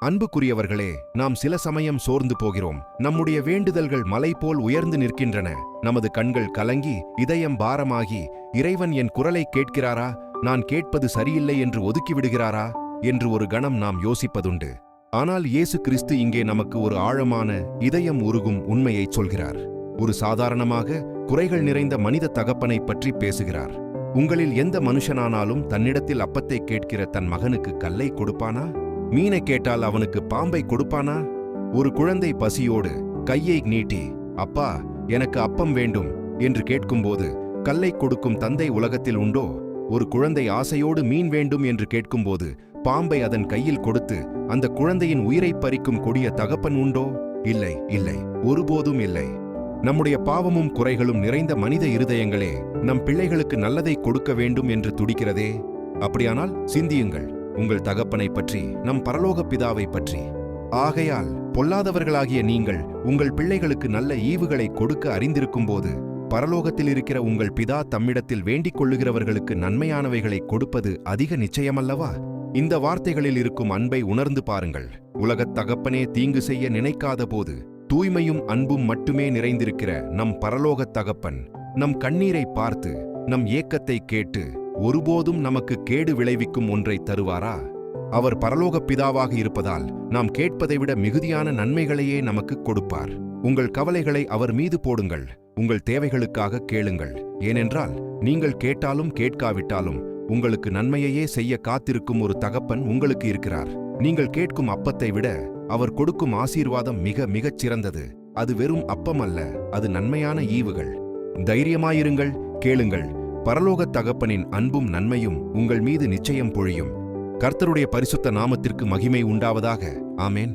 அன்புக்குரியவர்களே, நாம் சில சமயம் சோர்ந்து போகிறோம். நம்முடைய வேண்டுதல்கள் மலை போல் உயர்ந்து நிற்கின்றன. நமது கண்கள் கலங்கி, இதயம் பாரமாகி, இறைவன் என் குரலை கேட்கிறாரா, நான் கேட்பது சரியில்லை என்று ஒதுக்கிவிடுகிறாரா என்று ஒரு கணம் நாம் யோசிப்பதுண்டு. ஆனால் இயேசு கிறிஸ்து இங்கே நமக்கு ஒரு ஆழமான, இதயம் உருகும் உண்மையைச் சொல்கிறார். ஒரு சாதாரணமாக குறைகள் நிறைந்த மனித தகப்பனை பற்றி பேசுகிறார். உங்களில் எந்த மனுஷனானாலும் தன்னிடத்தில் அப்பத்தை கேட்கிற தன் மகனுக்கு கல்லை கொடுப்பானா? மீனை கேட்டால் அவனுக்கு பாம்பை கொடுப்பானா? ஒரு குழந்தை பசியோடு கையை நீட்டி, அப்பா எனக்கு அப்பம் வேண்டும் என்று கேட்கும்போது கல்லை கொடுக்கும் தந்தை உலகத்தில் உண்டோ? ஒரு குழந்தை ஆசையோடு மீன் வேண்டும் என்று கேட்கும்போது பாம்பை அதன் கையில் கொடுத்து அந்த குழந்தையின் உயிரை பறிக்கும் கொடிய தகப்பன் உண்டோ? இல்லை, இல்லை, ஒருபோதும் இல்லை. நம்முடைய பாவமும் குறைகளும் நிறைந்த மனித இருதயங்களே நம் பிள்ளைகளுக்கு நல்லதை கொடுக்க வேண்டும் என்று துடிக்கிறதே. அப்படியானால் சிந்தியுங்கள் உங்கள் தகப்பனை பற்றி, நம் பரலோக பிதாவை பற்றி. ஆகையால் பொல்லாதவர்களாகிய நீங்கள் உங்கள் பிள்ளைகளுக்கு நல்ல ஈவுகளை கொடுக்க அறிந்திருக்கும்போது பரலோகத்தில் இருக்கிற உங்கள் பிதா தம்மிடத்தில் வேண்டிக் கொள்ளுகிறவர்களுக்கு நன்மையானவைகளை கொடுப்பது அதிக நிச்சயமல்லவா? இந்த வார்த்தைகளில் இருக்கும் அன்பை உணர்ந்து பாருங்கள். உலகத் தகப்பனே தீங்கு செய்ய நினைக்காத போது தூய்மையும் அன்பும் மட்டுமே நிறைந்திருக்கிற நம் பரலோகத் தகப்பன் நம் கண்ணீரை பார்த்து, நம் ஏக்கத்தை கேட்டு ஒருபோதும் நமக்கு கேடு விளைவிக்கும் ஒன்றை தருவாரா? அவர் பரலோக பிதாவாக இருப்பதால் நாம் கேட்பதை விட மிகுதியான நன்மைகளையே நமக்கு கொடுப்பார். உங்கள் கவலைகளை அவர் மீது போடுங்கள். உங்கள் தேவைகளுக்காக கேளுங்கள். ஏனென்றால் நீங்கள் கேட்டாலும் கேட்காவிட்டாலும் உங்களுக்கு நன்மையையே செய்ய காத்திருக்கும் ஒரு தகப்பன் உங்களுக்கு இருக்கிறார். நீங்கள் கேட்கும் அப்பத்தை விட அவர் கொடுக்கும் ஆசீர்வாதம் மிக மிகச் சிறந்தது. அது வெறும் அப்பம் அல்ல, அது நன்மையான ஈவுகள். தைரியமாயிருங்கள், கேளுங்கள். பரலோகத் தகப்பனின் அன்பும் நன்மையும் உங்கள் மீது நிச்சயம் பொழியும். கர்த்தருடைய பரிசுத்த நாமத்திற்கு மகிமை உண்டாவதாக. ஆமேன்.